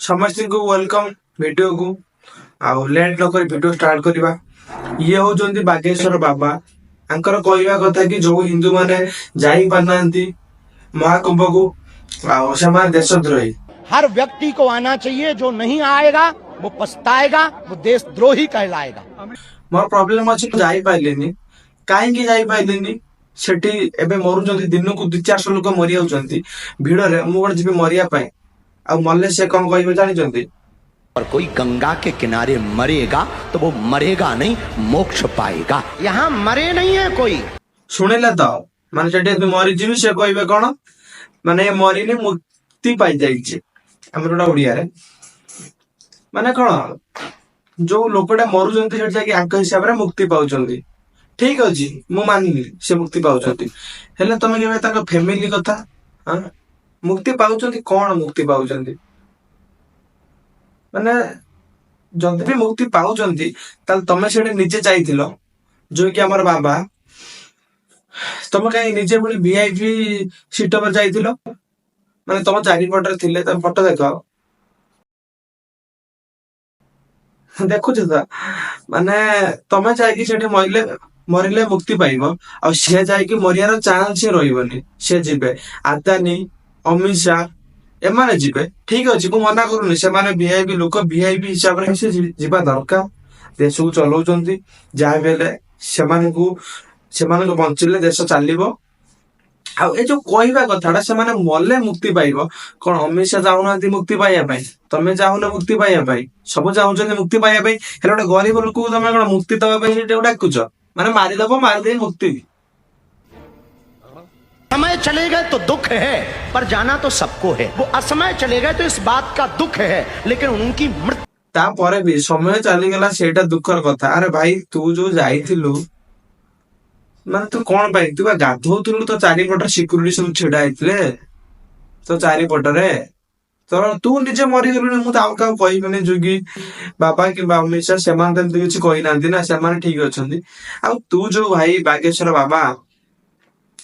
समस्त को welcome video को आउ लेट न कर वीडियो स्टार्ट करवा। ये होचंदी बागेश्वर बाबा आंकर कहवा कथा कि जो हिंदू माने जाई पारनांती महाकुंभ को आउ समान देशद्रोही। हर व्यक्ति को आना चाहिए, जो नहीं आएगा वो पछताएगा, वो देशद्रोही कहलाएगा। मोर प्रॉब्लम अछि जाई पाइलेनी काहे की जाई पाइलेनी सेठी एबे मरुचंती दिन को 200-400 लोक मरि जाउचंती भीड़ रे मु गोटे जिबे मरिया पाए आ मल्ले से कौन कहबे जानि चंती। और कोई गंगा के किनारे मरेगा तो वो मरेगा नहीं, मोक्ष पाएगा। यहाँ मरे नहीं है कोई। सुनेला तो माने सेठी मरि जिबी से कहबे कोन माने मरिनी मुक्ति पाई जाइछे हमरडा ओडिया रे माने कोन जो लोकटा मरुचंती सेठी जाके आंक हिसाब रे मुक्ति पाउचंती। ठीक अछि मु मानिली से मुक्ति पाउचंती हेले तमे केबे ताको फैमिली कथा हां मुक्ति पाउचंती कोन मुक्ति पाउचंती माने जदि भी मुक्ति पाउचंती ताल तमे सेडे निजे जाइथिलो जो कि हमर बाबा तमे काई निजे बडी वीआईपी सीट पर जाइथिलो माने तम चारि पटर थिले तम फोटो देखो देखु छ माने तमे चाहि कि सेठी मरिले मुक्ति पाइब आ से जाय कि मरियार चांस से रहिबनी से जिबे आदानी अमित शाह एमाने जिबे। ठीक अछि को मना करूनी से माने वीआईपी लोक वीआईपी हिसाब रे से जिबा दरकार देश को चलाउचंती जा बेले सेमान को बंचिले देश चलिबो। आ ए जो कहवा कथाटा से माने मल्ले मुक्ति पाइब कोन अमित शाह जाउनांती मुक्ति पाइया पाई तमे जाउना मुक्ति पाइया पाई सब जाउचंती मुक्ति पाइया पाई हेले गोटे गरीब लोक को तमे कोन मुक्ति दबा पाई सेटे डाकुच माने मारी दबो मार दे मुक्ति। समय चले गए तो दुख है, पर जाना तो सबको है। वो असमय चले गए तो इस बात का दुख है, लेकिन उनकी मृत्यु ता परे भी समय चली गला सेटा दुखर कथा। अरे भाई तू जो जाइथिलु माने तू कोन पाई तू गाधौथुलु तो चारि पटर सिक्युरिटी सब छिडा आइतले तो चारि पटरे तो तू निजे मरि गेलु मु ताऊ का कहबेनी जुगी बाबा कि अमित शाह सेमान तंत किछ कहि नांती ना सेमान ठीक अछंती। आ तू जो भाई बागेश्वर बाबा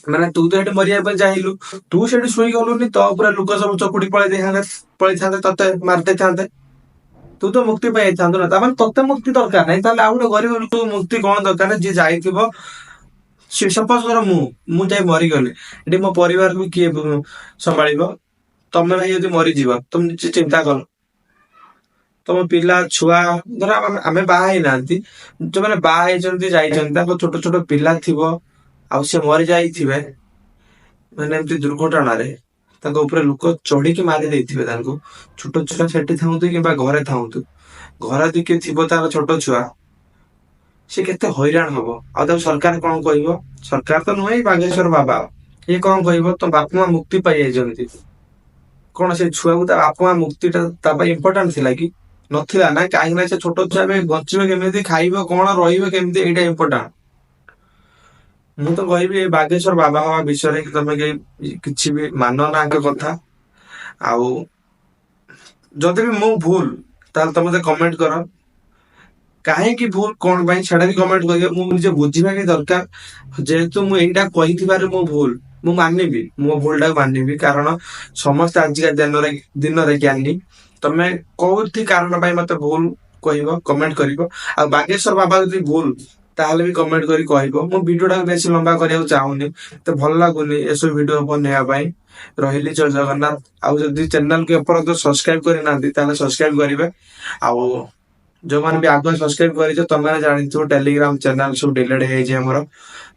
माने तू तो एटे मरिया पे जाइलु तू सेठी सोई गलुनी तो पूरा लोक सब चकुडी पळै थांते तते मारते थांते तू तो मुक्ति पाई थांतो ना तामान तते मुक्ति दरकार नै ताले आ गुटे गरीब लोक मुक्ति कोन दरकार जे जाइथिबो सपोज कर मु जाई मरि गले एटी मो परिवार को किए संभाळिबो तमे भाई यदि मरि जीव तुम चिंता कर तुम पिला छुआ धर आमे बाहाई नांती जो माने बाहाई जंती जाइछन ताको छोट छोट पिला थिबो आ से मरि जाइथिबे माने एमती दुर्घटना रे ताको ऊपर लोक चढ़ी के मारि देइथिबे ताको छोट छुआ सेठी थाउतु किबा घरे थाउतु घर दिके थिबो तार छोट छुआ से केते हैरान हबो आ त सरकार कोन कहइबो सरकार तो नहै बागेश्वर बाबा ये कोन कहइबो तो बापमा मुक्ति पाइ जंती कोन से छुआ को बापमा मुक्ति ता इंपोर्टेंट थिला कि नथिला ना काहे ना से छोट छुआ बे बचिबे केमिति खाइबो कोन रहिबो केमिति एटा इंपोर्टेंट। मु तो कहबी बागेश्वर बाबा हवा विषय रे तमे किछि भी मानो ना के कथा आउ जदि भी मु भूल ताल तमे कमेंट करो काहे की भूल कोन भाई छडा भी कमेंट करियो मु निजे बुझिबा के दरकार जेतु मु एटा कहिथिबारे मु भूल मु मानिबी मो भूलटा मानिबी कारण समस्त आज का दिन रे ज्ञानी तमे कोथि कारण भाई मते भूल कहइबो कमेंट करिवो आ बागेश्वर बाबा जदि भूल ताहले भी कमेंट करी कहइबो मु वीडियोटा बेसी लंबा करिया चाहूनी तो भल लागुनी एसो वीडियो बनेया भाई रहिली जय जगन्नाथ। आ जदि चैनल के ऊपर तो सब्सक्राइब करि नांती ताले सब्सक्राइब करिवे आ जो माने भी आगो सब्सक्राइब करिछो तमे जानिथो टेलीग्राम चैनल सब डिलीट हे जे हमरो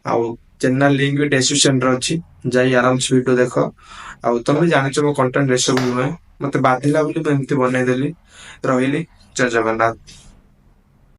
आ चैनल लिंक भी डिस्क्रिप्शन रे अछि जाई आराम से वीडियो देखो आ तमे जानिछो मो कंटेंट रेसो नुहे मते बाधिला बोली एमती बनै देली रहिली जय जगन्नाथ।